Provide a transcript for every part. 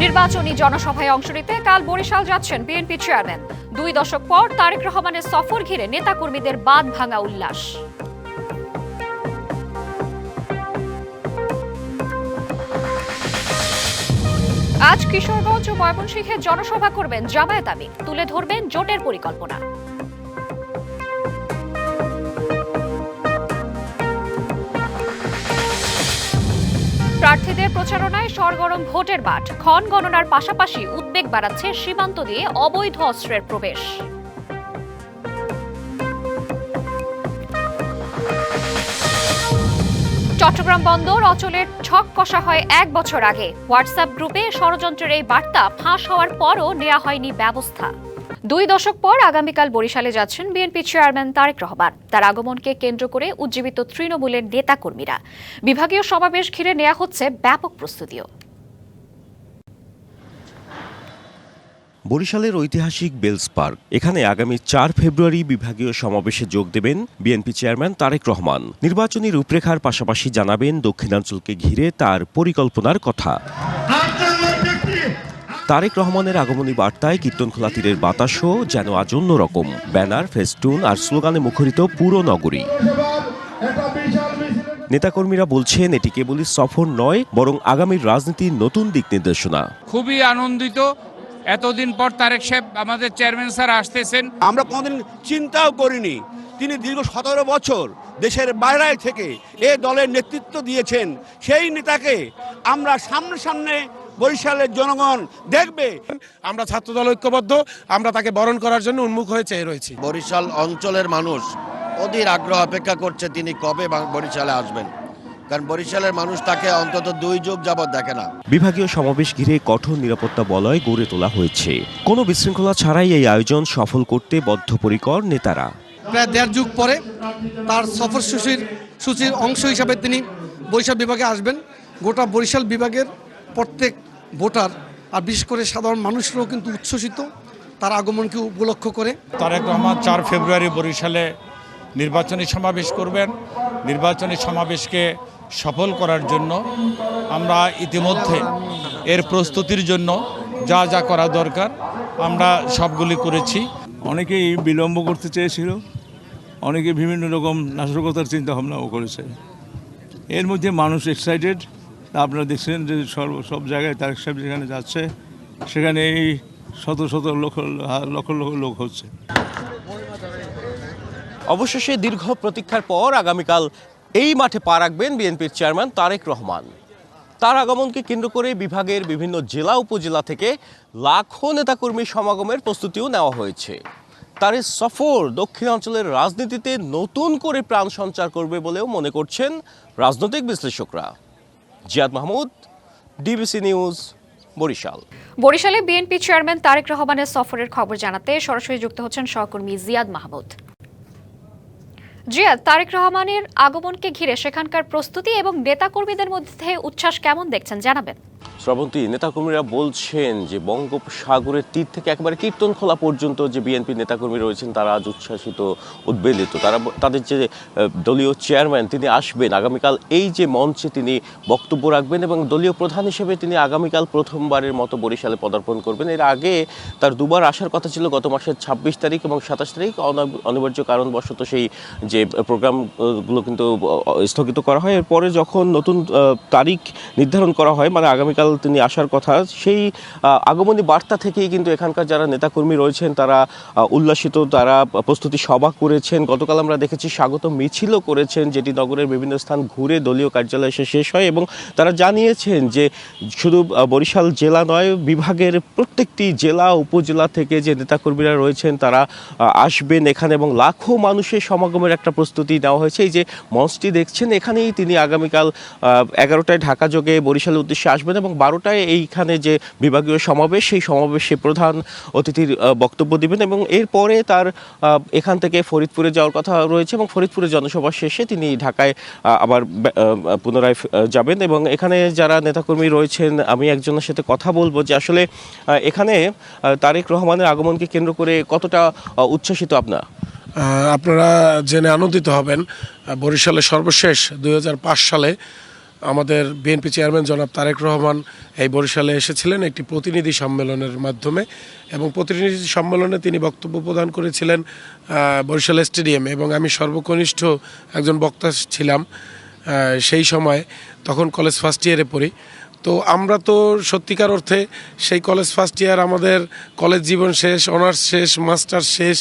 নির্বাচনী জনসভায় অংশ নিতে কাল বরিশাল যাচ্ছেন বিএনপি চেয়ারম্যান। 2 দশক পর তারেক রহমানের সফর ঘিরে নেতাকর্মীদের বাঁধ ভাঙা উল্লাস। আজ কিশোরগঞ্জ ও ময়মনসিংহে জনসভা করবেন জামায়াত আমির, তুলে ধরবেন জোটের পরিকল্পনা। প্রার্থীদের প্রচারণায় সরগরম ভোটের মাঠ। ক্ষণ গণনার পাশাপাশি উদ্বেগ বাড়াচ্ছে সীমান্ত দিয়ে অবৈধ অস্ত্রের প্রবেশ। চট্টগ্রাম বন্দর অচলের ছক কষা হয় 1 বছর আগে। হোয়াটসঅ্যাপ গ্রুপে ষড়যন্ত্রের এই বার্তা ফাঁস হওয়ার পরও নেওয়া হয়নি ব্যবস্থা। 2 দশক পর আগামীকাল বরিশালে যাচ্ছেন বিএনপি চেয়ারম্যান তারেক রহমান। তার আগমনকে কেন্দ্র করে উজ্জীবিত তৃণমূলের নেতাকর্মীরা। বিভাগীয় সমাবেশ ঘিরে নেওয়া হচ্ছে ব্যাপক প্রস্তুতিও। বরিশালের ঐতিহাসিক বেলস পার্ক, এখানে আগামী 4 ফেব্রুয়ারি বিভাগীয় সমাবেশে যোগ দেবেন বিএনপি চেয়ারম্যান তারেক রহমান। নির্বাচনী রূপরেখার পাশাপাশি জানাবেন দক্ষিণাঞ্চলকে ঘিরে তার পরিকল্পনার কথা। তারেক রহমানের আগমনী বার্তায় কীর্তনখোলা তীরের বাতাসও যেন আজ অন্যরকম। ব্যানার, ফেস্টুন আর স্লোগানে মুখরিত পুরো নগরী। নেতাকর্মীরা বলছেন এটি কেবলই সফর নয়, বরং আগামীর রাজনীতির নতুন দিক নির্দেশনা। খুবই আনন্দিত, এতদিন পর তারেক সাহেব আমাদের চেয়ারম্যান স্যার আসতেছেন। আমরা কোনোদিন চিন্তাও করিনি তিনি দীর্ঘ 17 বছর দেশের বাইরে থেকে এ দলের নেতৃত্ব দিয়েছেন। সেই নেতাকে আমরা সামনে বরিশালের জনগণ দেখবে। আমরা ছাত্রদল ঐক্যবদ্ধ, আমরা তাকে বরণ করার জন্য উন্মুখ হয়ে চেয়ে রয়েছি। বরিশাল অঞ্চলের মানুষ অধীর আগ্রহ অপেক্ষা করছে তিনি কবে বরিশালে আসবেন, কারণ বরিশালের মানুষ তাকে অন্তত 2 যুগ যাবৎ দেখে না। বিভাগীয় সমাবেশ ঘিরে কঠোর নিরাপত্তা বলয় গড়ে তোলা হয়েছে। কোনো বিশৃঙ্খলা ছাড়াই এই আয়োজন সফল করতে বদ্ধপরিকর নেতারা। প্রায় 1.5 যুগ পরে তার সফর সূচির অংশ হিসাবে তিনি বরিশাল বিভাগে আসবেন। গোটা বরিশাল বিভাগের প্রত্যেক ভোটার আর বিশেষ করে সাধারণ মানুষরাও কিন্তু উচ্ছ্বসিত তার আগমনকে উপলক্ষ করে। তারেক রহমান 4 ফেব্রুয়ারি বরিশালে নির্বাচনী সমাবেশ করবেন। নির্বাচনী সমাবেশকে সফল করার জন্য আমরা ইতিমধ্যে এর প্রস্তুতির জন্য যা যা করা দরকার আমরা সবগুলি করেছি। অনেকেই বিলম্ব করতে চেয়েছিল, অনেকে বিভিন্ন রকম নাশকতার চিন্তা ভাবনাও করেছে। এর মধ্যে মানুষ এক্সাইটেড। আপনারা দেখছেন যে সব জায়গায় তারেক সাহেব যেখানে যাচ্ছে সেখানে এই শত শত লক্ষ লক্ষ লোক হচ্ছে। অবশেষে দীর্ঘ প্রতীক্ষার পর আগামীকাল এই মাঠে পা রাখবেন বিএনপির চেয়ারম্যান তারেক রহমান। তার আগমনকে কেন্দ্র করে বিভাগের বিভিন্ন জেলা উপজেলা থেকে লাখো নেতাকর্মী সমাগমের প্রস্তুতিও নেওয়া হয়েছে। তার এই সফর দক্ষিণাঞ্চলের রাজনীতিতে নতুন করে প্রাণ সঞ্চার করবে বলেও মনে করছেন রাজনৈতিক বিশ্লেষকরা। Ziad Mahmud, DBC news, Barishal. বরিশালে বিএনপি চেয়ারম্যান তারেক রহমানের সফরের খবর জানাতে সরাসরি যুক্ত হচ্ছেন সহকর্মী জিয়াদ মাহমুদ। জিয়াদ, তারেক রহমানের আগমনকে ঘিরে সেখানকার প্রস্তুতি এবং নেতাকর্মীদের মধ্যে উচ্ছ্বাস কেমন দেখছেন জানাবেন। শ্রাবন্তী, নেতাকর্মীরা বলছেন যে বঙ্গোপসাগরের তীর থেকে একেবারে কীর্তনখোলা পর্যন্ত যে বিএনপি নেতাকর্মী রয়েছেন তারা আজ উচ্ছ্বাসিত, উদ্বেলিত। তাদের যে দলীয় চেয়ারম্যান তিনি আসবেন আগামীকাল, এই যে মঞ্চে তিনি বক্তব্য রাখবেন এবং দলীয় প্রধান হিসেবে তিনি আগামীকাল প্রথমবারের মতো বরিশালে পদার্পণ করবেন। এর আগে তার 2 বার আসার কথা ছিল, গত মাসের 26 তারিখ এবং 27 তারিখ। অনিবার্য কারণবশত সেই যে প্রোগ্রামগুলো কিন্তু স্থগিত করা হয়। এরপরে যখন নতুন তারিখ নির্ধারণ করা হয়, মানে আগামীকাল তিনি আসার কথা, সেই আগমনী বার্তা থেকেই কিন্তু এখানকার যারা নেতাকর্মী রয়েছেন তারা উল্লাসিত, তারা প্রস্তুতি সভা করেছেন। গতকাল আমরা দেখেছি স্বাগত মিছিলও করেছেন, যেটি নগরের বিভিন্ন স্থান ঘুরে দলীয় কার্যালয়ে এসে শেষ হয়। এবং তারা জানিয়েছেন যে শুধু বরিশাল জেলা নয়, বিভাগের প্রত্যেকটি জেলা উপজেলা থেকে যে নেতাকর্মীরা রয়েছেন তারা আসবেন এখানে এবং লাখো মানুষের সমাগমের একটা প্রস্তুতি নেওয়া হয়েছে। এই যে মঞ্চটি দেখছেন, এখানেই তিনি আগামীকাল 11টায় ঢাকা যোগে বরিশালের উদ্দেশ্যে আসবেন এবং 12টায় এইখানে যে বিভাগীয় সমাবেশ, সেই সমাবেশে প্রধান অতিথির বক্তব্য দিবেন এবং এরপরে তার এখান থেকে ফরিদপুরে যাওয়ার কথা রয়েছে এবং ফরিদপুরে জনসভা শেষে তিনি ঢাকায় আবার পুনরায় যাবেন। এবং এখানে যারা নেতাকর্মী রয়েছেন, আমি একজনের সাথে কথা বলবো যে আসলে এখানে তারেক রহমানের আগমনকে কেন্দ্র করে কতটা উচ্ছ্বসিত আপনারা? আপনারা জেনে আনন্দিত হবেন, বরিশালে সর্বশেষ 2005 সালে আমাদের বিএনপি চেয়ারম্যান জনাব তারেক রহমান এই বরিশালে এসেছিলেন একটি প্রতিনিধি সম্মেলনের মাধ্যমে, এবং প্রতিনিধি সম্মেলনে তিনি বক্তব্য প্রদান করেছিলেন বরিশাল স্টেডিয়ামে, এবং আমি সর্বকনিষ্ঠ একজন বক্তা ছিলাম সেই সময়। তখন কলেজ ফার্স্ট ইয়ারে পড়ি। তো আমরা তো সত্যিকার অর্থে সেই কলেজ ফার্স্ট ইয়ার, আমাদের কলেজ জীবন শেষ, অনার্স শেষ, মাস্টার্স শেষ,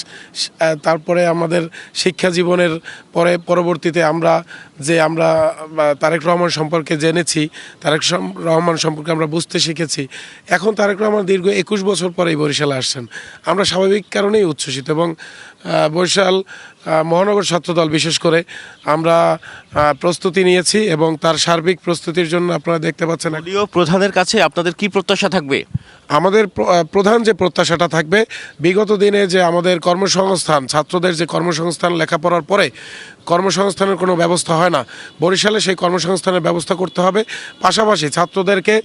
তারপরে আমাদের শিক্ষা জীবনের পরবর্তীতে আমরা তারেক রহমান সম্পর্কে জেনেছি, তারেক রহমান সম্পর্কে আমরা বুঝতে শিখেছি। এখন তারেক রহমান দীর্ঘ 21 বছর পরেই বরিশালে আসছেন। আমরা স্বাভাবিক কারণেই উচ্ছ্বসিত, এবং বরিশাল মহানগর ছাত্রদল বিশেষ করে আমরা প্রস্তুতি নিয়েছি, এবং তার সার্বিক প্রস্তুতির জন্য আপনারা দেখতে পাচ্ছেন। দলীয় প্রধানের কাছে আপনাদের কি প্রত্যাশা থাকবে? আমাদের প্রধান যে প্রত্যাশাটা থাকবে, বিগত দিনে যে আমাদের কর্মসংস্থান, ছাত্রদের যে কর্মসংস্থান, লেখাপড়ার পরে কর্মসংস্থানের কোনো ব্যবস্থা হয় না, বরিশালে সেই কর্মসংস্থানের ব্যবস্থা করতে হবে। পাশাপাশি ছাত্রদেরকে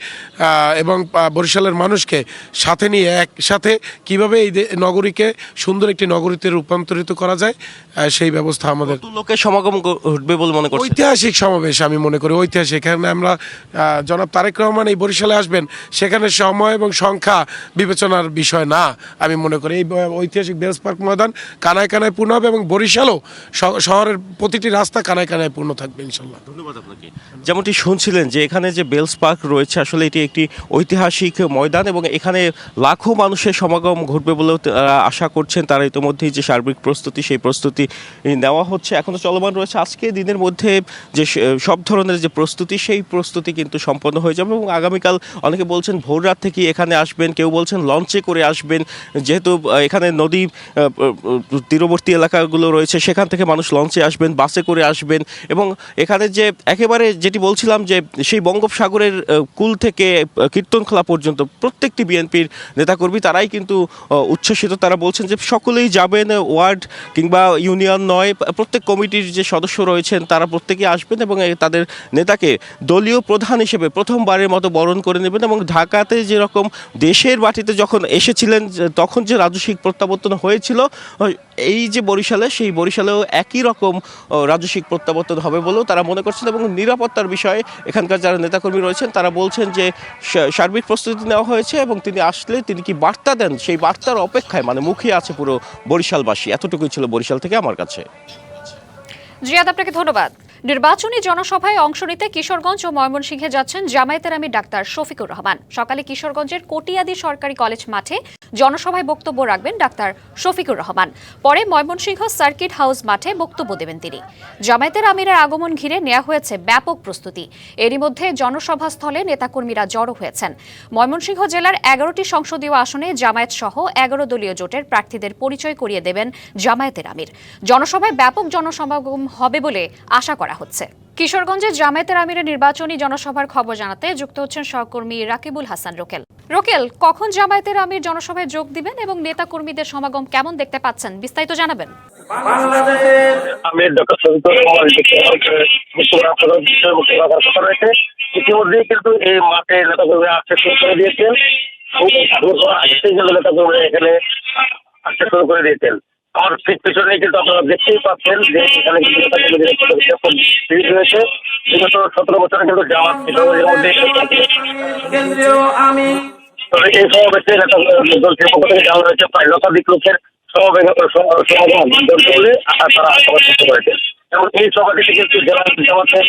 এবং বরিশালের মানুষকে সাথে নিয়ে একসাথে কীভাবে এই নগরীকে সুন্দর একটি নগরীতে রূপান্তরিত করা যায়, সেই ব্যবস্থা আমাদের। লোকের সমাগম ঘটবে বলে মনে করছেন? ঐতিহাসিক সমাবেশ আমি মনে করি, ঐতিহাসিক। এখানে আমরা জনাব তারেক রহমান এই বরিশালে আসবেন, সেখানে সময় এবং সংখ্যা বিবেচনার বিষয় না। আমি মনে করি এই ঐতিহাসিক বেলস পার্ক ময়দান কানায় কানায় পূর্ণ হবে, এবং বরিশালও শহরের প্রতিটি রাস্তা কানায় কানায় পূর্ণ থাকবে ইনশাল্লাহ। ধন্যবাদ আপনাকে। যেমনটি শুনছিলেন যে এখানে যে বেলস পার্ক রয়েছে, আসলে এটি একটি ঐতিহাসিক ময়দান, এবং এখানে লাখো মানুষের সমাগম ঘটবে বলেও আশা করছেন তারা। ইতিমধ্যেই যে সার্বিক প্রস্তুতি, সেই প্রস্তুতি নেওয়া হচ্ছে, এখনও চলমান রয়েছে। আজকে দিনের মধ্যে যে সব ধরনের যে প্রস্তুতি, সেই প্রস্তুতি কিন্তু সম্পন্ন হয়ে যাবে, এবং আগামীকাল অনেকে বলছেন ভোর রাত থেকে এখানে আসবেন, কেউ বলছেন লঞ্চে করে আসবেন, যেহেতু এখানে নদী তীরবর্তী এলাকাগুলো রয়েছে, সেখান থেকে মানুষ লঞ্চে আসবেন, বাসে করে আসবেন। এবং এখানে যে একেবারে যেটি বলছিলাম যে সেই বঙ্গোপসাগরের কুল থেকে কীর্তনখোলা পর্যন্ত প্রত্যেকটি বিএনপির নেতাকর্মী তারাই কিন্তু উচ্ছ্বসিত। তারা বলছেন যে সকলেই যাবেন, ওয়ার্ড কিংবা ইউনিয়ন নয়, প্রত্যেক কমিটির যে সদস্য রয়েছেন তারা প্রত্যেকেই আসবেন, এবং তাদের নেতাকে দলীয় প্রধান হিসেবে প্রথমবারের মতো বরণ করে নেবেন। এবং ঢাকাতে যেরকম দেশের মাটিতে যখন এসেছিলেন তখন যে রাজস্বিক প্রত্যাবর্তন হয়েছিল, এই যে বরিশালে, সেই বরিশালেও একই রকম রাজস্বিক প্রত্যাবর্তন হবে বলেও তারা মনে করছেন। এবং নিরাপত্তার বিষয়ে এখানকার যারা নেতাকর্মী রয়েছেন তারা বলছেন যে সার্বিক প্রস্তুতি নেওয়া হয়েছে, এবং তিনি আসলে তিনি কি বার্তা দেন সেই বার্তার অপেক্ষায় মুখিয়ে আছে পুরো বরিশালবাসী। এতটুকুই ছিল বরিশাল থেকে আমার কাছে। জিয়াদ, আপনাকে ধন্যবাদ। নির্বাচনী জনসভায় অংশ নিতে কিশোরগঞ্জ ও ময়মনসিংহে যাচ্ছেন জামায়াতের আমির ডাক্তার শফিকুর রহমান। সকালে কিশোরগঞ্জের কটিয়াদি সরকারি কলেজ মাঠে জনসভায় বক্তব্য রাখবেন ডাক্তার শফিকুর রহমান। পরে ময়মনসিংহ সার্কিট হাউস মাঠে বক্তব্য দেবেন তিনি। জামায়াতের আমিরের আগমন ঘিরে নেওয়া হয়েছে ব্যাপক প্রস্তুতি। এরই মধ্যে জনসভাস্থলে নেতাকর্মীরা জড়ো হয়েছেন। ময়মনসিংহ জেলার 11টি সংসদীয় আসনে জামায়াত সহ 11 দলীয় জোটের প্রার্থীদের পরিচয় করিয়ে দেবেন জামায়াতের আমির। জনসভায় ব্যাপক জনসমাগম হবে বলে আশা করা হচ্ছে। কিশোরগঞ্জে জামায়াতের আমিরের নির্বাচনী জনসভার খবর জানাতে যুক্ত হচ্ছেন সহকর্মী রাকিবুল হাসান রোকেল। রোকেল, কখন জামায়াতের আমির জনসভায় যোগ দিবেন এবং নেতাকর্মীদের সমাগম কেমন দেখতে পাচ্ছেন, বিস্তারিত জানাবেন। আমির ডক্টর শফিকুর রহমান ইতিমধ্যেই কিন্তু এই মাঠে নেতাকর্মীরা আসতে শুরু করে দিয়েছেন, নেতাকর্মীরা এখানে আসতে শুরু করে দিয়েছেন। আমার ঠিক পিছনে কিন্তু আপনারা দেখতেই পাচ্ছেন যে এখানে রয়েছে। বিগত 17 বছরে কিন্তু জামাত কিশোরগঞ্জের মধ্যে এই সমাবেশে দলটির পক্ষ থেকে জানানো হয়েছে প্রায় লক্ষাধিক লোকের সমাগম বলে তারা আশাবাদ করতে করেছেন। এবং এই সভাটিতে কিন্তু জেলা জামাতের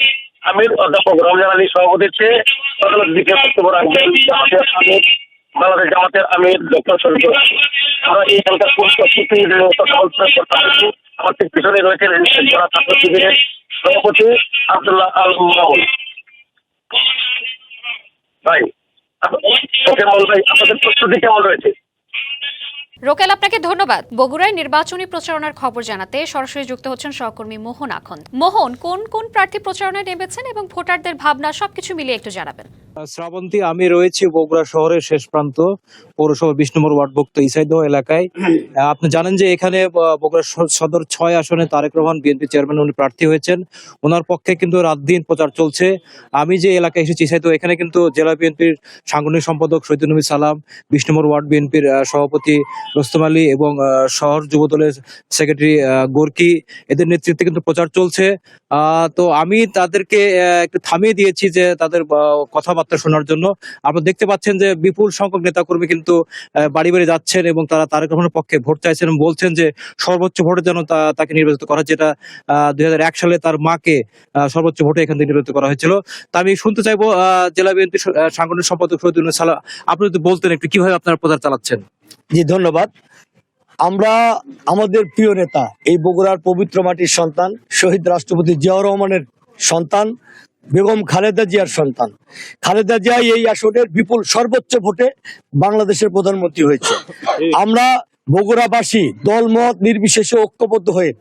আমির অধ্যাপক রমজান আলী সভাপতিত্বে দিকে বক্তব্য রাখবেন জামাতের আমির, বাংলাদেশ জামাতের আমির ডক্টর শফিকুর। আমরা এই এলাকার প্রস্তুতি আমার ঠিক পিছনে রয়েছেন জেলা ছাত্র শিবিরের সভাপতি আব্দুল্লাহ আল মামুন। ভাই, আপনাদের প্রস্তুতি কেমন রয়েছে? রোকেল, আপনাকে ধন্যবাদ। বগুড়ায় নির্বাচনী প্রচারণার খবর জানাতে সরাসরি যুক্ত হচ্ছেন সহকর্মী মোহন আখন্দ। মোহন, কোন কোন প্রার্থী প্রচারণায় নেমেছেন এবং ভোটারদের ভাবনা সবকিছু মিলিয়ে একটু জানাবেন। শ্রাবন্তী, আমি রয়েছি বগুড়া শহরের শেষ প্রান্ত পৌরসভা 20 নম্বর ওয়ার্ডভুক্ত ইসাইদহ এলাকায়। আপনি জানেন যে এখানে বগুড়া সদর 6 আসনে তারেক রহমান বিএনপি চেয়ারম্যান উনি প্রার্থী হয়েছেন। ওনার পক্ষে কিন্তু রাত দিন প্রচার চলছে। আমি যে এলাকায় এসেছি ইসাইদহ, এখানে কিন্তু জেলা বিএনপির সাংগঠনিক সম্পাদক শহীদুল নবী সালাম, 20 নম্বর ওয়ার্ড বিএনপির সভাপতি রোস্তম আলী এবং শহর যুবদলের সেক্রেটারি গোর্কি, এদের নেতৃত্বে কিন্তু প্রচার চলছে। তো আমি তাদেরকে একটু থামিয়ে দিয়েছি যে তাদের কথাবার্তা শোনার জন্য। আপনারা দেখতে পাচ্ছেন যে বিপুল সংখ্যক নেতাকর্মী কিন্তু বাড়ি বাড়ি যাচ্ছেন এবং তারা তারেক রহমানের পক্ষে ভোট চাইছেন এবং বলছেন যে সর্বোচ্চ ভোটে যেন তাকে নির্বাচিত করা, যেটা 2001 সালে তার মাকে সর্বোচ্চ ভোটে এখান থেকে নির্বাচিত করা হয়েছিল। তা আমি শুনতে চাইবো জেলা বিএনপি সাংগঠনিক সম্পাদক শহীদুল সালাম, আপনি যদি বলতেন একটু কিভাবে আপনারা প্রচার চালাচ্ছেন। জি ধন্যবাদ। আমরা আমাদের প্রিয় নেতা, এই বগুড়ার পবিত্র মাটির সন্তান, শহীদ রাষ্ট্রপতি জিয়াউর রহমানের সন্তান, বেগম খালেদা জিয়ার সন্তান। খালেদা জিয়া এই আসনের বিপুল সর্বোচ্চ ভোটে বাংলাদেশের প্রধানমন্ত্রী হয়েছে। আমরা বগুড়াবাসী দলমত নির্বিশেষে ঐক্যবদ্ধ হয়ে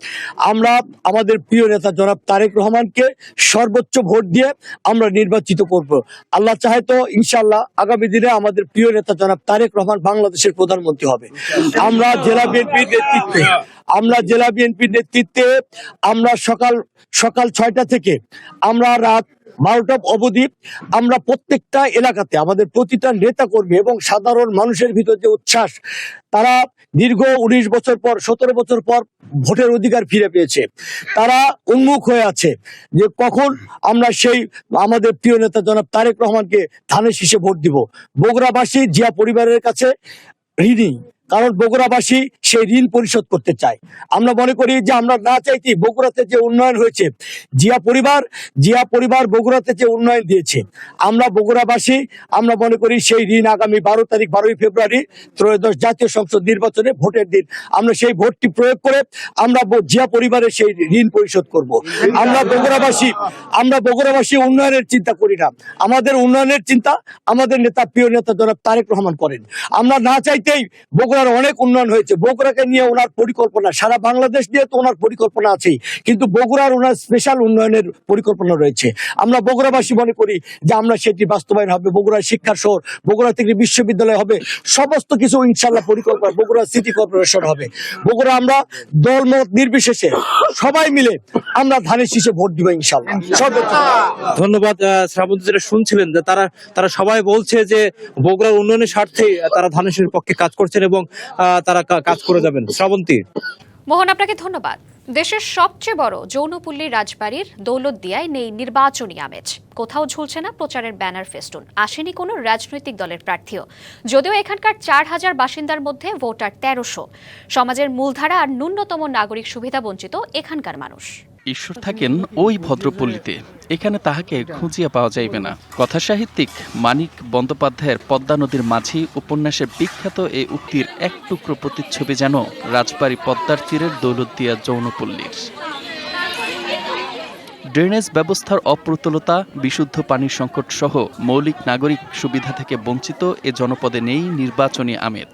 আমরা আমাদের প্রিয় নেতা জনাব তারেক রহমানকে সর্বোচ্চ ভোট দিয়ে আমরা নির্বাচিত করব। আল্লাহ চাহে তো ইনশাআল্লাহ আগামী দিনে আমাদের প্রিয় নেতা জনাব তারেক রহমান বাংলাদেশের প্রধানমন্ত্রী হবে। আমরা জেলা বিএনপির নেতৃত্বে আমরা সকাল 6টা থেকে আমরা রাত 12টা অবধি আমরা প্রত্যেকটা এলাকাতে আমাদের প্রতিটা নেতা কর্মী এবং সাধারণ মানুষের ভিতর যে উচ্ছ্বাস, তারা দীর্ঘ 19 বছর পর 17 বছর পর ভোটের অধিকার ফিরে পেয়েছে। তারা উন্মুখ হয়ে আছে যে কখন আমরা সেই আমাদের প্রিয় নেতা জনাব তারেক রহমানকে ধানের শীষে ভোট দিব। বগুড়াবাসী জিয়া পরিবারের কাছে ঋণী, কারণ বগুড়াবাসী সেই ঋণ পরিশোধ করতে চায়। আমরা মনে করি যে আমরা না চাইতেই বগুড়াতে যে উন্নয়ন হয়েছে, জিয়া পরিবার বগুড়াতে যে উন্নয়ন দিয়েছে, আমরা বগুড়াবাসী আমরা মনে করি সেই ঋণ আগামী 12ই ফেব্রুয়ারি ত্রয়োদশ জাতীয় সংসদ নির্বাচনে ভোটের দিন আমরা সেই ভোটটি প্রয়োগ করে আমরা জিয়া পরিবারের সেই ঋণ পরিশোধ করব। আমরা বগুড়াবাসী উন্নয়নের চিন্তা করি না, আমাদের উন্নয়নের চিন্তা আমাদের প্রিয় নেতা জনাব তারেক রহমান করেন। আমরা না চাইতেই বগুড়ার অনেক উন্নয়ন হয়েছে। বগুড়াকে নিয়ে ওনার পরিকল্পনা, সারা বাংলাদেশ নিয়ে তো ওনার পরিকল্পনা আছেই, কিন্তু বগুড়ার ওনার স্পেশাল উন্নয়নের পরিকল্পনা রয়েছে। আমরা বগুড়াবাসী মনে করি যে আমরা সেটি বাস্তবায়ন হবে। বগুড়ার শিক্ষার শহর, বগুড়া থেকে বিশ্ববিদ্যালয় হবে, সমস্ত কিছু ইনশাল্লাহ পরিকল্পনা, বগুড়া সিটি কর্পোরেশন হবে। বগুড়া আমরা দলমত নির্বিশেষে সবাই মিলে আমরা ধানের শীষে ভোট দিব ইনশাল্লাহ। ধন্যবাদ। শ্রাবন্তী, যেটা শুনছিলেন যে তারা সবাই বলছে যে বগুড়ার উন্নয়নের স্বার্থে তারা ধানের শীষের পক্ষে কাজ করছেন এবং তারা কাজ করে যাবেন। শ্রাবন্তী, মোহন, আপনাকে ধন্যবাদ। দেশের সবচেয়ে বড় যৌনপল্লী রাজবাড়ির দৌলতদিয়ায় নেই নির্বাচনী আমেজ। কোথাও ঝুলছে না প্রচারের ব্যানার ফেস্টুন, আসেনি কোনো রাজনৈতিক দলের প্রার্থীও। যদিও এখানকার 4000 বাসিন্দার মধ্যে ভোটার 1300। সমাজের মূলধারা আর ন্যূনতম নাগরিক সুবিধা বঞ্চিত এখানকার মানুষ। ঈশ্বর থাকেন ওই ভদ্রপল্লীতে, এখানে তাহাকে খুঁজিয়া পাওয়া যাইবে না। কথা সাহিত্যিক মানিক বন্দ্যোপাধ্যায়ের পদ্মা নদীর মাঝি উপন্যাসে বিখ্যাত এই উক্তির এক টুকরো প্রতিচ্ছবি যেন রাজবাড়ী পদ্মার তীরের দৌলতদিয়া যৌনপল্লীর। ড্রেনেজ ব্যবস্থার অপ্রতুলতা, বিশুদ্ধ পানির সংকট সহ মৌলিক নাগরিক সুবিধা থেকে বঞ্চিত এ জনপদে নেই নির্বাচনী আমেজ।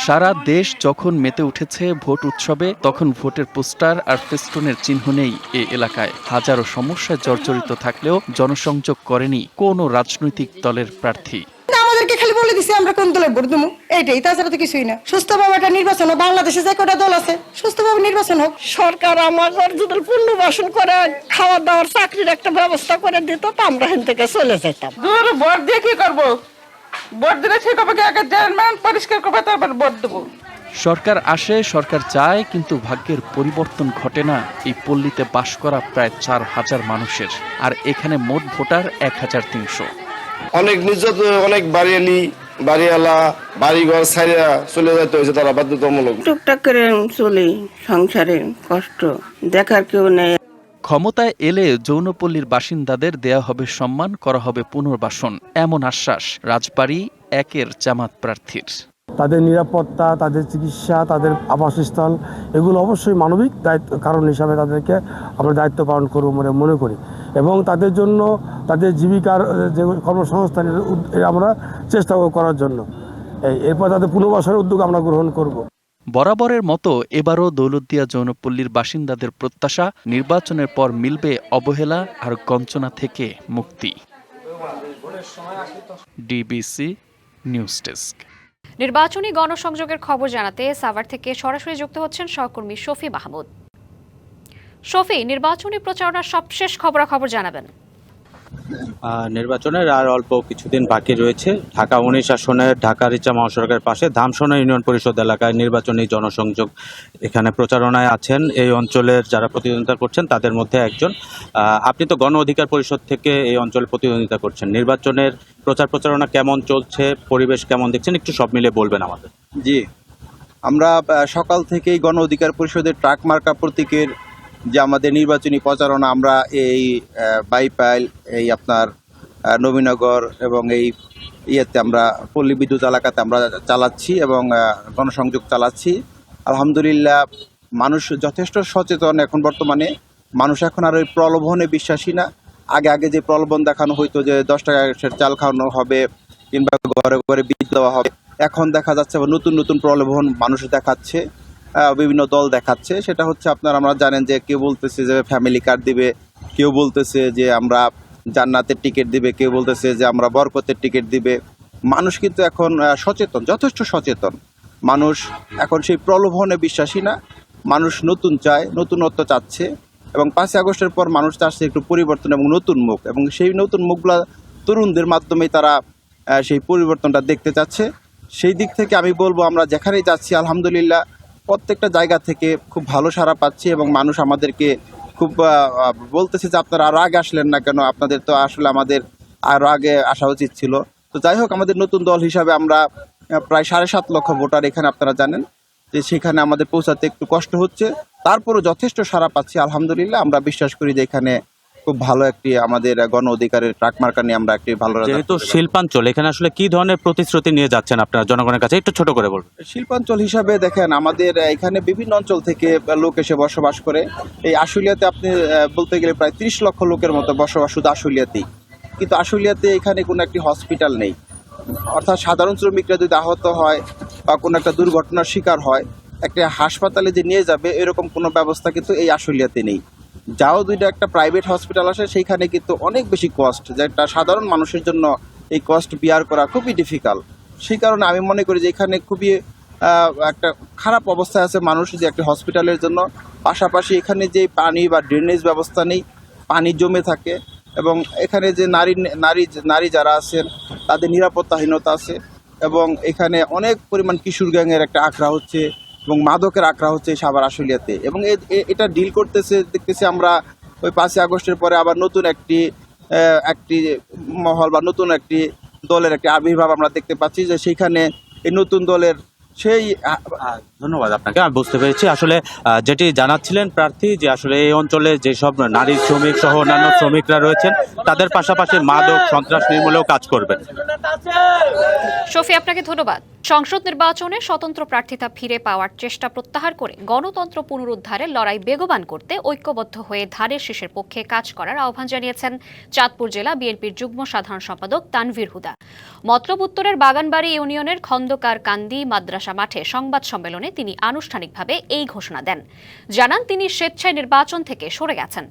সারা দেশ যখন মেতে উঠেছে ভোট উৎসবে, তখন ভোটের পোস্টার আর ফেস্টুনের চিহ্ন নেই এ এলাকায়। হাজারো সমস্যায় জর্জরিত থাকলেও জনসংযোগ করেনি কোনো রাজনৈতিক দলের প্রার্থী। আমাদেরকে খালি বলে দিছে আমরা কোন দলে ভোট দেবো, এইটাই, তাছাড়া তো কিছুই না। সুস্থভাবে একটা নির্বাচন হোক, বাংলাদেশে যে কটা দল আছে সুস্থভাবে নির্বাচন হোক। সরকার আমাদের যদি পুনর্বাসন করে খাওয়া দাওয়ার চাকরির একটা ব্যবস্থা করে দিত, তো আমরা এখান থেকে চলে যেতাম। ভোট দিয়ে কি করবো? ভোট দিলে ঠিক হবে, পরিষ্কার করবে, তারপর ভোট দেবো। সরকার আসে, সরকার যায়, কিন্তু ভাগ্যের পরিবর্তন ঘটে না এই পল্লীতে বাস করা প্রায় 4000 মানুষের। আর এখানে মোট ভোটার 1300। অনেক নির্যাতন, অনেক বাড়িওয়ালা বাড়িঘর ছাইরা চলে যেতে হয়েছে, তারা বাধ্যতামূলক। টুকটাক করে চলি, সংসারে কষ্ট, দেখার কেউ নেই। ক্ষমতায় এলে যৌনপল্লীর বাসিন্দাদের দেয়া হবে সম্মান, করা হবে পুনর্বাসন, এমন আশ্বাস রাজবাড়ী 1-এর জামাত প্রার্থীর। তাদের নিরাপত্তা, তাদের চিকিৎসা, তাদের আবাসস্থল, এগুলো অবশ্যই মানবিক দায়িত্ব কারণ হিসাবে তাদেরকে আমরা দায়িত্ব পালন করব বলে মনে করি, এবং তাদের জন্য তাদের জীবিকার যে কর্মসংস্থানের আমরা চেষ্টা করার জন্য এরপর তাদের পুনর্বাসনের উদ্যোগ আমরা গ্রহণ করব। বরাবরের মতো এবারও দৌলতদিয়া যৌনপল্লীর বাসিন্দাদের প্রত্যাশা, নির্বাচনের পর মিলবে অবহেলা আর গঞ্চনা থেকে মুক্তি। DBC news desk. নির্বাচনী গণসংযোগের খবর জানাতে সাভার থেকে সরাসরি যুক্ত হচ্ছেন সহকর্মী শফি মাহমুদ। শফি, নির্বাচনী প্রচারণার সবশেষ খবরাখবর জানাবেন। নির্বাচনের আর অল্প কিছুদিন বাকি রয়েছে। ঢাকা 19 আসনের ঢাকা রিচা মহাসড়কের পাশে ধামসোনা ইউনিয়ন পরিষদ এলাকায় নির্বাচনী জনসংযোগ এখানে প্রচারণায় আছেন এই অঞ্চলের যারা প্রতিদ্বন্দ্বিতা করছেন তাদের মধ্যে একজন। আপনি তো গণ অধিকার পরিষদ থেকে এই অঞ্চলে প্রতিদ্বন্দ্বিতা করছেন, নির্বাচনের প্রচারণা কেমন চলছে, পরিবেশ কেমন দেখছেন, একটু সব মিলে বলবেন আমাদের। জি, আমরা সকাল থেকেই গণ অধিকার পরিষদের ট্রাক মার্কা প্রতীকের যে আমাদের নির্বাচনী প্রচারণা আমরা এই বাইপাইল, এই আপনার নবীনগর এবং এই ইয়েতে আমরা পল্লী বিদ্যুৎ এলাকাতে আমরা চালাচ্ছি এবং গণসংযোগ চালাচ্ছি। আলহামদুলিল্লাহ মানুষ যথেষ্ট সচেতন এখন বর্তমানে। মানুষ এখন আর ওই প্রলোভনে বিশ্বাসী না। আগে যে প্রলোভন দেখানো হইতো যে 10 টাকা চাল খাওয়ানো হবে কিংবা ঘরে ঘরে বিদ্যুৎ দেওয়া হবে, এখন দেখা যাচ্ছে নতুন প্রলোভন মানুষ দেখাচ্ছে, বিভিন্ন দল দেখাচ্ছে। সেটা হচ্ছে আমরা জানেন যে কেউ বলতেছে যে ফ্যামিলি কার্ড দিবে, কেউ বলতেছে যে আমরা জান্নাতের টিকিট দিবে, কেউ বলতেছে যে আমরা বরকতের টিকিট দিবে। মানুষ কিন্তু এখন সচেতন, যথেষ্ট সচেতন। মানুষ এখন সেই প্রলোভনে বিশ্বাসী না। মানুষ নতুন চায়, নতুনত্ব চাচ্ছে এবং 5 আগস্টের পর মানুষ চাচ্ছে একটু পরিবর্তন এবং নতুন মুখ, এবং সেই নতুন মুখগুলা তরুণদের মাধ্যমেই তারা সেই পরিবর্তনটা দেখতে চাচ্ছে। সেই দিক থেকে আমি বলবো আমরা যেখানেই যাচ্ছি আলহামদুলিল্লাহ প্রত্যেকটা জায়গা থেকে খুব ভালো সাড়া পাচ্ছি এবং মানুষ আমাদেরকে খুব বলতেছে যে আপনারা আরও আগে আসলেন না কেন, আপনাদের তো আসলে আমাদের আরও আগে আসা উচিত ছিল। তো যাই হোক, আমাদের নতুন দল হিসাবে আমরা প্রায় 7.5 লক্ষ ভোটার এখানে, আপনারা জানেন যে সেখানে আমাদের পৌঁছাতে একটু কষ্ট হচ্ছে, তারপরও যথেষ্ট সাড়া পাচ্ছি আলহামদুলিল্লাহ। আমরা বিশ্বাস করি যে এখানে খুব ভালো একটি আমাদের গণ অধিকারের ট্রাক মার্কা নিয়ে আমরা একটি ভালো যেহেতু শিল্পাঞ্চল, এখানে আসলে কি ধরনের প্রতিশ্রুতি নিয়ে যাচ্ছেন আপনারা জনগণের কাছে, একটু ছোট করে বলবেন। শিল্পাঞ্চল হিসাবে দেখেন আমাদের এখানে বিভিন্ন অঞ্চল থেকে লোক এসে বসবাস করে। এই আশুলিয়াতে আপনি বলতে গেলে প্রায় 30 লক্ষ লোকের মতো বসবাস শুধু আশুলিয়াতেই। কিন্তু আশুলিয়াতে এখানে কোনো একটি হসপিটাল নেই, অর্থাৎ সাধারণ শ্রমিকরা যদি আহত হয় বা কোনো একটা দুর্ঘটনার শিকার হয়, একটা হাসপাতালে যে নিয়ে যাবে এরকম কোনো ব্যবস্থা কিন্তু এই আশুলিয়াতে নেই। যাও দুইটা একটা প্রাইভেট হসপিটাল আসে, সেইখানে কিন্তু অনেক বেশি কস্ট, যেটা সাধারণ মানুষের জন্য এই কস্ট বিয়ার করা খুবই ডিফিকাল্ট। সেই কারণে আমি মনে করি যে এখানে খুবই একটা খারাপ অবস্থায় আছে মানুষ যে একটা হসপিটালের জন্য। পাশাপাশি এখানে যে পানি বা ড্রেনেজ ব্যবস্থা নেই, পানি জমে থাকে এবং এখানে যে নারী যারা আছেন তাদের নিরাপত্তাহীনতা আছে এবং এখানে অনেক পরিমাণ কিশোর গ্যাংয়ের একটা আখড়া হচ্ছে এবং মাদকের আখড়া হচ্ছে সাভার আশুলিয়াতে। এবং এটা ডিল দেখতেছি আমরা ওই 5 আগস্টের পরে আবার নতুন একটি মহল বা নতুন একটি দলের একটি আবির্ভাব আমরা দেখতে পাচ্ছি, যে সেইখানে এই নতুন দলের সেই ধন্যবাদ আপনাকে। আমি বুঝতে পেরেছি আসলে যেটি জানাচ্ছিলেন প্রার্থী, যে আসলে এই অঞ্চলে যেসব নারী শ্রমিক সহ অন্যান্য শ্রমিকরা রয়েছেন তাদের পাশাপাশি মাদক সন্ত্রাস নির্মূলেও কাজ করবেন। শফি, আপনাকে ধন্যবাদ। সংসদ নির্বাচনে স্বতন্ত্র প্রার্থিতা ফিরে পাওয়ার চেষ্টা প্রত্যাহার করে গণতন্ত্র পুনরুদ্ধারের লড়াই বেগবান করতে ঐক্যবদ্ধ হয়ে ধানের শীষের পক্ষে কাজ করার আহ্বান জানিয়েছেন চাঁদপুর জেলা বিএনপির যুগ্ম সাধারণ সম্পাদক তানভীর হুদা। মতলব উত্তরের বাগানবাড়ি ইউনিয়নের খন্দকার কান্দি মাদ্রাসা মাঠে সংবাদ সম্মেলনে তিনি আনুষ্ঠানিকভাবে এই ঘোষণা দেন। জানান তিনি স্বেচ্ছায় নির্বাচন থেকে সরে গেছেন।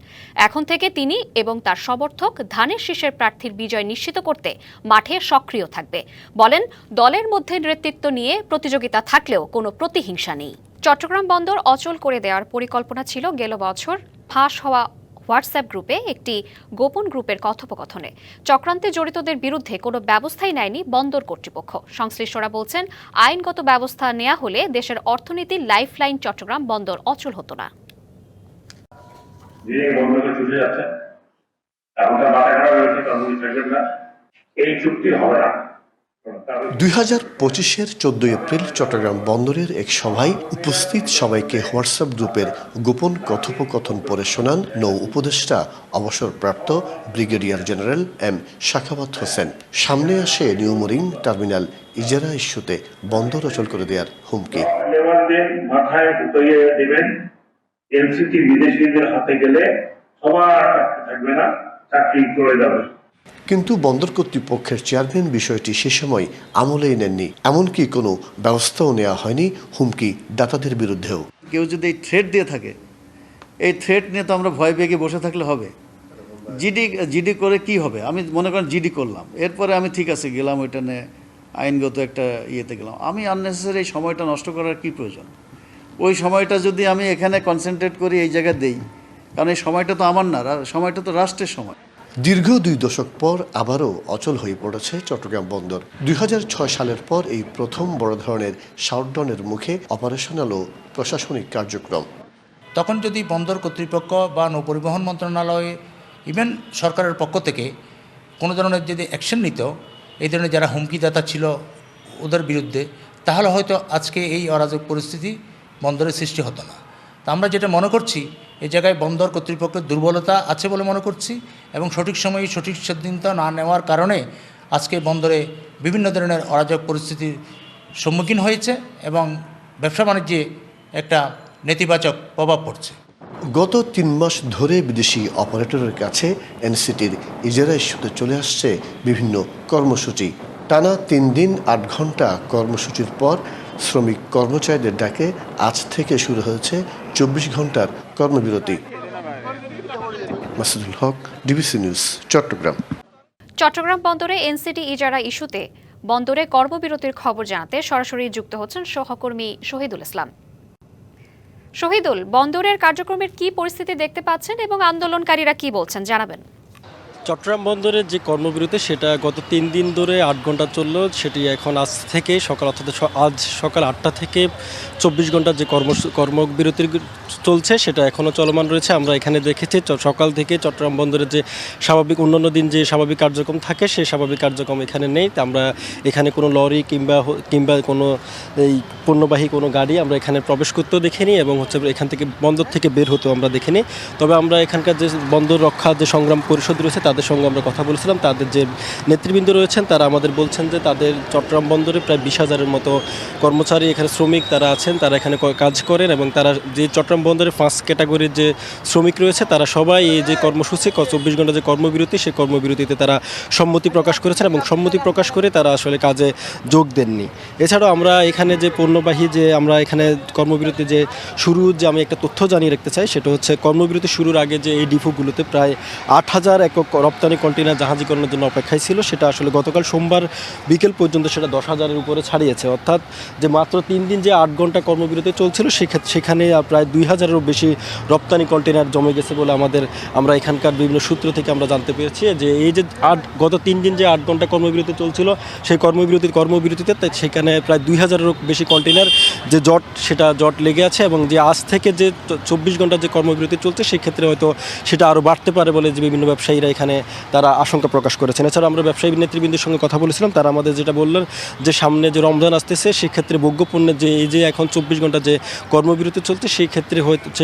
এখন থেকে তিনি এবং তার সমর্থক ধানের শীষের প্রার্থীর বিজয় নিশ্চিত করতে মাঠে সক্রিয় থাকবে। বলেন, দলের মধ্যে নেতৃত্ব নিয়ে প্রতিযোগিতা থাকলেও কোনো প্রতিহিংসা নেই। চট্টগ্রাম বন্দর অচল করে দেওয়ার পরিকল্পনা ছিল গেল বছর ফাঁস হওয়া হোয়াটসঅ্যাপ গ্রুপে একটি গোপন গ্রুপের কথোপকথনে। চক্রান্তে জড়িতদের বিরুদ্ধে কোনো ব্যবস্থাই নেয়নি বন্দর কর্তৃপক্ষ। সংশ্লিষ্টরা বলছেন, আইনগত ব্যবস্থা নেওয়া হলে দেশের অর্থনীতির লাইফলাইন চট্টগ্রাম বন্দর অচল হতো না। এই চুক্তি হবে না। 2025-এর 14 এপ্রিল চট্টগ্রাম বন্দরের এক সভায় উপস্থিত সবাইকে হোয়াটসঅ্যাপ গ্রুপের গোপন কথোপকথন পড়ে শোনান নৌ উপদেষ্টা অবসরপ্রাপ্ত brigadier general M Sakhawat Hossain. সামনে আসে নিউ মরিন টার্মিনাল ইজারা ইস্যুতে বন্দর অচল করে দেওয়ার হুমকি। মাথায় ঢুকিয়ে দেবেন, এনসিটি বিদেশিদের হাতে গেলে সবার থাকবে না, চাকরি চলে যাবে। কিন্তু বন্দর কর্তৃপক্ষের চেয়ারম্যান বিষয়টি সে সময় আমলেই নেননি, এমনকি কোনো ব্যবস্থাও নেওয়া হয়নি হুমকি দাতাদের বিরুদ্ধেও। কেউ যদি এই থ্রেট দিয়ে থাকে, এই থ্রেট নিয়ে তো আমরা ভয় পেয়ে বসে থাকলে হবে? জিডি করে কি হবে? আমি মনে করেন জিডি করলাম, এরপরে আমি ঠিক আছে গেলাম ওইটা নিয়ে আইনগত একটা ইয়েতে গেলাম, আমি আননেসেসারি সময়টা নষ্ট করার কি প্রয়োজন? ওই সময়টা যদি আমি এখানে কনসেন্ট্রেট করি এই জায়গায় দেই, কারণ এই সময়টা তো আমার না, সময়টা তো রাষ্ট্রের সময়। দীর্ঘ 2 দশক পর আবারও অচল হয়ে পড়েছে চট্টগ্রাম বন্দর। 2006 সালের পর এই প্রথম বড় ধরনের শাটডাউনের মুখে অপারেশনাল ও প্রশাসনিক কার্যক্রম। তখন যদি বন্দর কর্তৃপক্ষ বা নৌপরিবহন মন্ত্রণালয় ইভেন সরকারের পক্ষ থেকে কোনো ধরনের যদি অ্যাকশন নিত, এই ধরনের যারা হুমকিদাতা ছিল ওদের বিরুদ্ধে, তাহলে হয়তো আজকে এই অরাজক পরিস্থিতি বন্দরের সৃষ্টি হতো না। তা আমরা যেটা মনে করছি, এই জায়গায় বন্দর কর্তৃপক্ষের দুর্বলতা আছে বলে মনে করছি এবং সঠিক সময়ে সঠিক সিদ্ধান্ত না নেওয়ার কারণে আজকে বন্দরে বিভিন্ন ধরনের অরাজক পরিস্থিতির সম্মুখীন হয়েছে এবং ব্যবসা বাণিজ্যে একটা নেতিবাচক প্রভাব পড়ছে। গত 3 মাস ধরে বিদেশি অপারেটরের কাছে এনসিটির ইজারা ইস্যুতে চলে আসছে বিভিন্ন কর্মসূচি। টানা 3 দিন 8 ঘন্টা কর্মসূচির পর শ্রমিক কর্মচারীদের ডাকে আজ থেকে শুরু হয়েছে 24 ঘন্টার কর্মবিরতি। মাসুদুল হক, ডিবিসি নিউজ, চট্টগ্রাম। চট্টগ্রাম বন্দরে এনসিটি ইজারা ইস্যুতে বন্দরে কর্মবিরতির খবর জানাতে সরাসরি যুক্ত হচ্ছেন সহকর্মী শহীদুল ইসলাম। শহীদুল, বন্দরের কার্যক্রমের কি পরিস্থিতি দেখতে পাচ্ছেন এবং আন্দোলনকারীরা কি বলছেন জানাবেন। চট্টগ্রাম বন্দরের যে কর্মবিরতি সেটা গত 3 দিন ধরে 8 ঘন্টা চললো। সেটি এখন আজ থেকে সকাল অর্থাৎ আজ সকাল 8টা থেকে 24 ঘন্টার যে কর্মবিরতির চলছে সেটা এখনও চলমান রয়েছে। আমরা এখানে দেখেছি সকাল থেকে চট্টগ্রাম বন্দরের যে স্বাভাবিক অন্যান্য দিন যে স্বাভাবিক কার্যক্রম থাকে সেই স্বাভাবিক কার্যক্রম এখানে নেই। আমরা এখানে কোনো লরি কিংবা কোনো এই পণ্যবাহী কোনো গাড়ি আমরা এখানে প্রবেশ করতেও দেখিনি এবং এখান থেকে বন্দর থেকে বের হতেও আমরা দেখিনি। তবে আমরা এখানকার যে বন্দর রক্ষা যে সংগ্রাম পরিষদ রয়েছে তাদের সঙ্গে আমরা কথা বলেছিলাম। তাদের যে নেতৃবৃন্দ রয়েছেন তারা আমাদের বলছেন যে তাদের চট্টগ্রাম বন্দরে প্রায় 20,000-এর মতো কর্মচারী এখানে শ্রমিক তারা আছেন, তারা এখানে কাজ করেন এবং তারা যে চট্টগ্রাম বন্দরে 5 ক্যাটাগরির যে শ্রমিক রয়েছে তারা সবাই এই যে কর্মসূচি 24 ঘন্টা যে কর্মবিরতি সেই কর্মবিরতিতে তারা সম্মতি প্রকাশ করেছেন এবং সম্মতি প্রকাশ করে তারা আসলে কাজে যোগ দেননি। এছাড়াও আমরা এখানে যে পণ্যবাহী যে আমরা এখানে কর্মবিরতি যে শুরু যে আমি একটা তথ্য জানিয়ে রাখতে চাই সেটা হচ্ছে কর্মবিরতি শুরুর আগে যে এই ডিপোগুলোতে প্রায় 8,000 একক রপ্তানি কন্টেনার জাহাজীকরণের জন্য অপেক্ষায় ছিল, সেটা আসলে গতকাল সোমবার বিকেল পর্যন্ত সেটা 10,000-এর উপরে ছাড়িয়েছে। অর্থাৎ যে মাত্র 3 দিন যে 8 ঘন্টা কর্মবিরতি চলছিল সেখানে প্রায় 2,000-এরও বেশি রপ্তানি কন্টেনার জমে গেছে বলে আমরা এখানকার বিভিন্ন সূত্র থেকে আমরা জানতে পেরেছি যে এই যে গত 3 দিন যে 8 ঘন্টা কর্মবিরতি চলছিল সেই কর্মবিরতিতে সেখানে প্রায় 2,000-এরও বেশি কন্টেনার যে জট লেগে আছে এবং যে আজ থেকে যে 24 ঘন্টা যে কর্মবিরতি চলছে সেক্ষেত্রে হয়তো সেটা আরও বাড়তে পারে বলে যে বিভিন্ন ব্যবসায়ীরা এখানে তারা আশঙ্কা প্রকাশ করেছেন। এছাড়া আমরা ব্যবসায়ী নেতৃবৃন্দের সঙ্গে কথা বলেছিলাম, তারা আমাদের যেটা বললেন যে সামনে যে রমজান আসতেছে সেক্ষেত্রে ভোগ্যপণ্যের যে এই যে এখন 24 ঘন্টা যে কর্মবিরতি চলছে সেই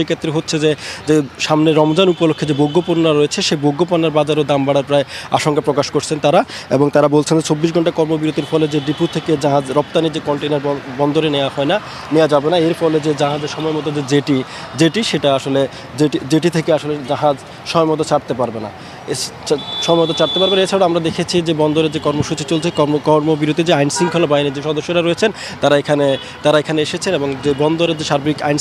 ক্ষেত্রে হচ্ছে যে সামনে রমজান উপলক্ষে যে ভোগ্যপণ্য রয়েছে সেই ভোগ্যপণ্যের বাজারও দাম বাড়ার প্রায় আশঙ্কা প্রকাশ করছেন তারা এবং তারা বলছেন যে 24 ঘন্টা কর্মবিরতির ফলে যে ডিপো থেকে জাহাজ রপ্তানির যে কন্টেনার বন্দরে নেওয়া যাবে না, এর ফলে যে জাহাজের সময় মতো যে জেটি সেটা আসলে জেটি থেকে আসলে জাহাজ সময় মতো ছাড়তে পারবে না। এছাড়াও আমরা দেখেছি যে বন্দরের যে কর্মসূচি চলছে কর্মবিরতি যে আইন শৃঙ্খলা বাহিনীর যে সদস্যরা রয়েছেন তারা এখানে এসেছেন এবং যে বন্দরের যে সার্বিক আইন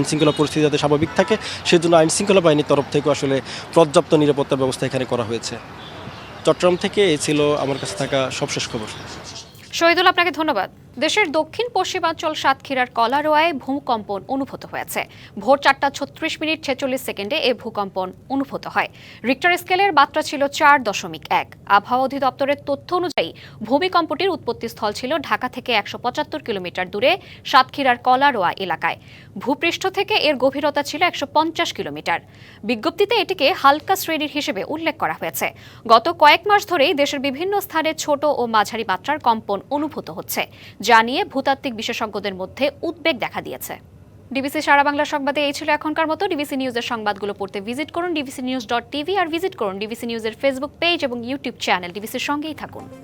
শৃঙ্খলা পরিস্থিতি যাতে স্বাভাবিক থাকে সেজন্য আইন শৃঙ্খলা বাহিনীর তরফ থেকে আসলে পর্যাপ্ত নিরাপত্তা ব্যবস্থা এখানে করা হয়েছে। চট্টগ্রাম থেকে এই ছিল আমার কাছে থাকা সবশেষ খবর। শহীদুল, আপনাকে ধন্যবাদ। দেশের দক্ষিণ পশ্চিমাঞ্চল সাতক্ষীরার কলারোয়ায় ভূকম্পন অনুভূত হয়েছে। ভোর 4:36 46 সেকেন্ডে এই ভূকম্পন অনুভূত হয়। রিক্টার স্কেলের মাত্রা ছিল 4.1। আবহাওয়া অধিদপ্তরের তথ্য অনুযায়ী ভূমিকম্পটির উৎপত্তিস্থল ছিল ঢাকা থেকে 175 কিলোমিটার দূরে সাতক্ষীরার কলারোয়া এলাকায়। ভূপৃষ্ঠ থেকে এর গভীরতা ছিল 150 কিলোমিটার। বিজ্ঞপ্তিতে এটিকে হালকা শ্রেণীর হিসেবে উল্লেখ করা হয়েছে। গত কয়েক মাস ধরেই দেশের বিভিন্ন স্থানে ছোট ও মাঝারি মাত্রার কম্পন অনুভূত হচ্ছে, যা নিয়ে ভূতাত্ত্বিক বিশেষজ্ঞদের মধ্যে উদ্বেগ দেখা দিয়েছে। ডিবিসি সারা বাংলা সংবাদে এই ছিল এখনকার মতো। ডিবিসি নিউজের সংবাদগুলো পড়তে ভিজিট করুন dbcnews.tv আর ভিজিট করুন ডিবিসি নিউজের ফেসবুক পেজ এবং ইউটিউব চ্যানেল। ডিবিসির সঙ্গেই থাকুন।